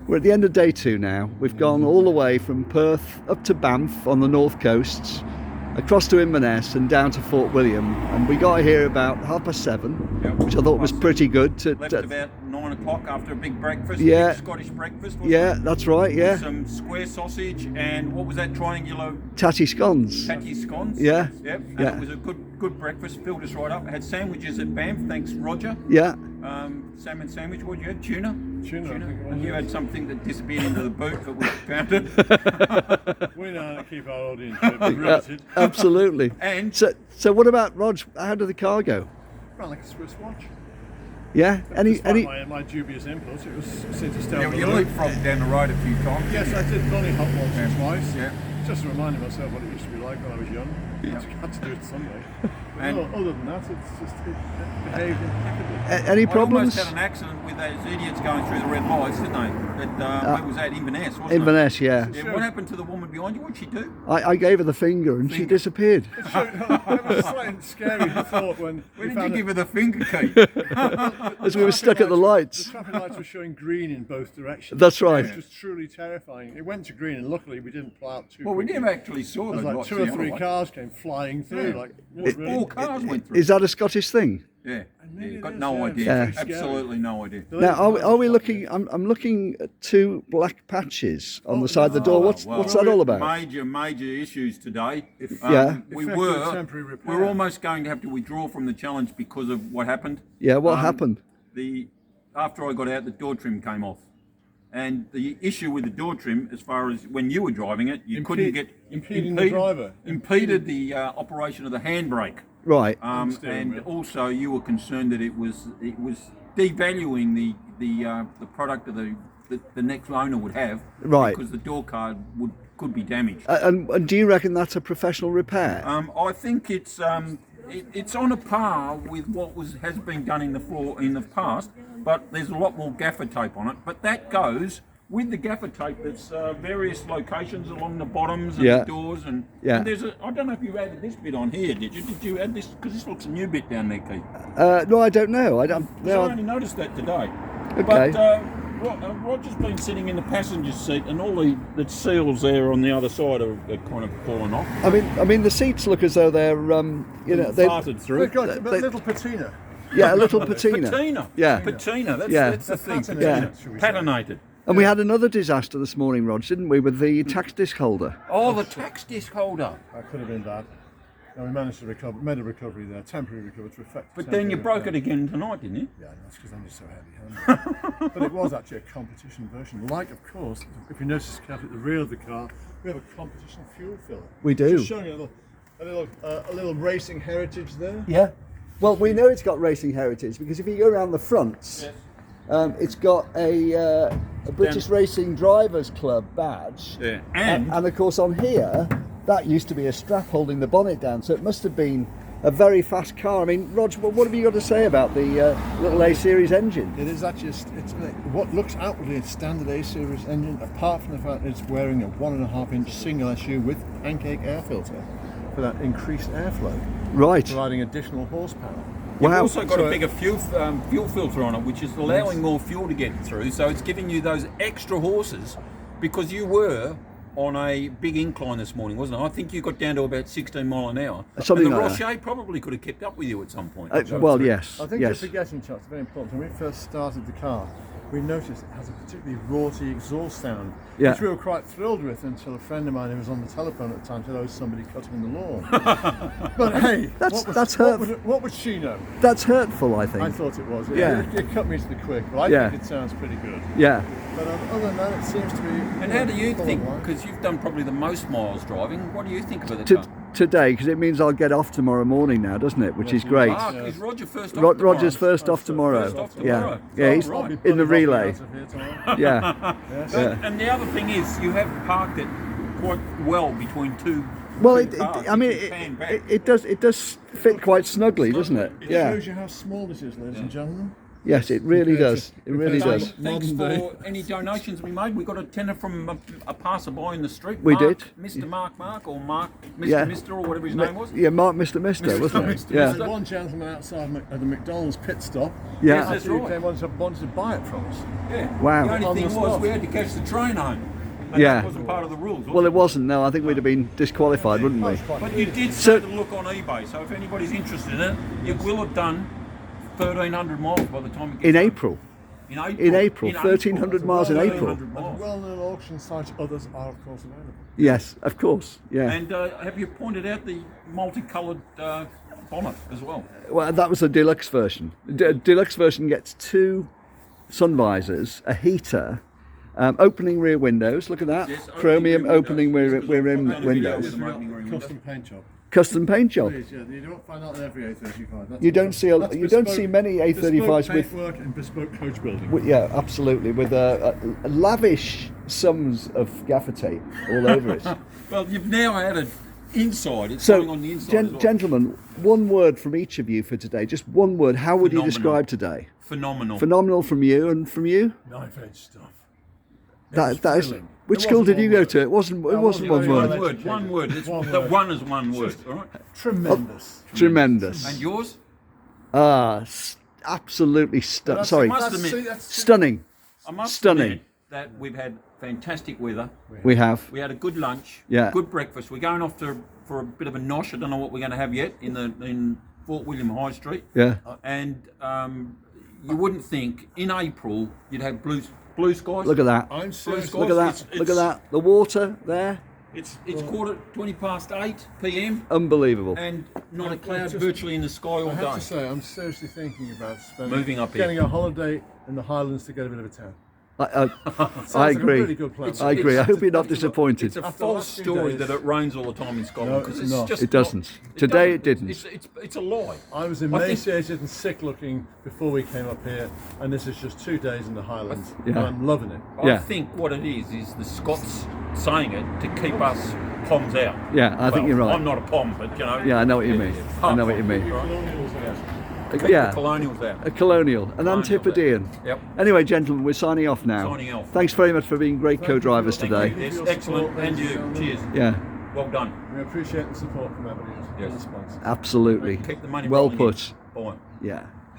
We're at the end of day 2 now. We've gone all the way from Perth up to Banff on the north coasts, across to Inverness and down to Fort William, and we got here about 7:30, Yep. which I thought was pretty good. Left about 9 o'clock after a big breakfast, Yeah. big Scottish breakfast, wasn't Yeah, it? that's right, With yeah. some square sausage and what was that, triangular Tatty scones. patty scones? Yeah. Yep. And Yeah. it was a good breakfast, filled us right up. Had sandwiches at Banff, thanks Roger. Yeah. Salmon sandwich, what did you have? Tuna? Tuna, I think it was, And you yes. had something that disappeared into the boot, but we found it. We know how to keep our audience riveted. Absolutely. And So what about Rog? How did the car go? Ran like a Swiss watch. Yeah. Despite my dubious input, it was since it's down you the road. leapfrogged down the road a few times. Yes, I did only hot once or twice. Yeah. Just reminding myself what it used to be like when I was young. Yeah. I had to do it some way. But And- other than that, it behaved impeccably. Any I problems? almost had an accident with those idiots going through the red lights, didn't they? Where was that? Inverness, wasn't Inverness, yeah. it? Yeah, what happened to the woman behind you? What'd she do? I gave her the finger and she Finger. disappeared. It was a slightly scary thought when Where we did you found give her the finger key? As we were stuck at the The lights. traffic lights were showing green in both directions. That's right. It was truly terrifying. It went to green, and luckily we didn't pull out too Well, we quickly. never actually saw There the was like lights 2 or the 3 other way. cars came flying through. Yeah. Like, what, really? Four cars went through. Is that a Scottish thing? Yeah. maybe Yeah, got it no is, yeah. idea. Yeah. It's very Absolutely no idea. Now, are we looking? I'm looking at 2 black patches on the side of the door. What's Well, that all about? Major issues today. Yeah. We Effective temporary repair. we're almost going to have to withdraw from the challenge because of what happened. Yeah, what happened? After I got out, the door trim came off. And the issue with the door trim, as far as when you were driving it, you couldn't get impeding the driver. impeded the operation of the handbrake. Right. steering And wheel. also, you were concerned that it was devaluing the product of the next owner would have, Right. Because the door card could be damaged. And do you reckon that's a professional repair? I think it's on a par with what has been done in the past, but there's a lot more gaffer tape on it. But that goes with the gaffer tape. That's various locations along the bottoms and Yeah. the doors, and Yeah. there's I don't know if you added this bit on here. Did you? Did you add this? Because this looks a new bit down there, Keith. No, I don't know. I don't. 'Cause I No, only noticed that today. Okay. But Roger's been sitting in the passenger seat, and all the seals there on the other side are kind of fallen off. I mean, the seats look as though they're, they Farted through. We've got a They- little patina. yeah, a little patina. Patina. Yeah. Patina. Yeah. That's the thing. Patinated, Patina. should we say. Patinated. And we had another disaster this morning, Rog, didn't we, with the tax disc holder? Oh, the tax disc holder. That could have been bad. And we managed to recover, made a recovery there, temporary recovery to effect. But then you broke it again tonight, didn't you? Yeah, that's because I'm just so heavy-handed. But it was actually a competition version. Like, of course, if you notice carefully at the rear of the car, we have a competition fuel filler. We do. Just showing a little racing heritage there. Yeah. Well, we know it's got racing heritage because if you go around the fronts, it's got a British Racing Drivers Club badge. Yeah. And of course on here, that used to be a strap holding the bonnet down, so it must have been a very fast car. I mean, Rog, what have you got to say about the little A-Series engine? It is actually, it's what looks outwardly a standard A-Series engine, apart from the fact that it's wearing a 1.5-inch single SU with pancake air filter for that increased airflow, Right. providing additional horsepower. You've Wow. also got So- a bigger fuel filter on it, which is allowing more fuel to get through. So it's giving you those extra horses, because you were on a big incline this morning, wasn't it? I think you got down to about 16 mile an hour. Something and the like that. Roche probably could have kept up with you at some point. Well, yes. I think yes. you're forgetting, Chuck, it's very important. When we first started the car, we noticed it has a particularly raughty exhaust sound, Yeah. which we were quite thrilled with until a friend of mine who was on the telephone at the time said, "Oh, somebody cutting the lawn." But hey, That's hurtful. what would she know? That's hurtful, I think. I thought it was. Yeah. It cut me to the quick, but I Yeah. think it sounds pretty good. Yeah. But other than that, it seems to be. And how do you full of think, life. because you've done probably the most miles driving, what do you think of the car? Today, because it means I'll get off tomorrow morning now, doesn't it? Which is great. Mark, is Roger first off tomorrow? Roger's first off tomorrow. First off Yeah. tomorrow. Yeah, he's Oh, right. I'll be in the bloody relay. out of here tomorrow. Yeah. Yes. And the other thing is, you have parked it quite well between two. Well, two cars. I mean, You can pan back. it does fit quite snugly, doesn't it? It Yeah. shows you how small this is, ladies and gentlemen. Yes, it really Compared does. to- It really compared does. to Thanks modern for any donations we made. We got a tenner from a passerby in the street. We Mark, did. Mr. Mark, or Mark, Mr. Yeah. Mr. or whatever his name was. Yeah, Mark Mr. Mister, Mr. wasn't it? Mr. Yeah. There's one gentleman outside at the McDonald's pit stop. Yeah. Yes, that's Who right. came wanted to buy it from us. Yeah. Wow. The only On the thing was spot. we had to catch the train home. And Yeah. that wasn't part of the rules. Was Well, it wasn't. No, I think we'd have been disqualified, wouldn't we? But you did So- set a look on eBay, so if anybody's interested in it, it will have done 1,300 miles by the time it gets In home. April. In April. 1,300 miles in April. 1,300 miles. Well-known auction site, others are of course available. Yes, of course. Yeah. And have you pointed out the multicoloured bonnet as well? Well, that was the deluxe version. Deluxe version gets 2 sun visors, a heater, opening rear windows. Look at that. Yes, Chromium opening rear windows. Yes, 'cause I've done a video windows. with them opening rear windows. Custom paint job. Custom paint job. Please, yeah, you don't find that in every A35. That's You don't see that's you don't bespoke- see many A35s bespoke with. paintwork and bespoke coach building. Yeah, absolutely, with lavish sums of gaffer tape all over it. Well, you've now added inside. It's So, going on the inside as well. gentlemen, one word from each of you for today. Just one word. How would you Phenomenal. describe today? Phenomenal. Phenomenal from you, and from you. Knife-edge stuff. That is. thrilling. Which It school wasn't did you one go word. to? It wasn't wasn't one very word. well. One word. It's, One the word. one is one word. All right. Tremendous. Tremendous. And yours? Absolutely sorry, must admit- stunning. I must Stunning. admit that we've had fantastic weather. We have. We had a good lunch. Yeah. Good breakfast. We're going off for a bit of a nosh. I don't know what we're going to have yet in Fort William High Street. Yeah. And you wouldn't think in April you'd have blue skies. Look at that. I'm Blue serious. skies. Look at that. It's- Look at that. The water there. It's 8:20 p.m. Unbelievable. and not a cloud just- virtually in the sky all I have to day. say, I'm seriously thinking about spending, Moving up here. getting a holiday in the Highlands to get a bit of a tan. I Sounds I like a agree. really good plan. I agree. I hope you're not It's a disappointed. After the false last few story days- that it rains all the time in Scotland. No, 'cause it's not. just It doesn't. Today it didn't. It's a lie. I was think- emaciated and sick looking before we came up here, and this is just 2 days in the Highlands, Yeah. and I'm loving it. I Yeah. think what it is the Scots saying it to keep us poms out. Yeah, I think Well, you're right. I'm not a pom, but you know. Yeah, I know what you mean. I know what you mean. Keep the Yeah. colonials out. A colonial, an Colonials, Antipodean. Yep. Anyway, gentlemen, we're signing off now. Signing off. Thanks very much for being great co-drivers Thank today. you. Yes, excellent. And you. Cheers. Yeah, Well done. We appreciate the support from everybody. Yes. And the sponsors. absolutely. Keep the money Well rolling in. put. Bye. Yeah.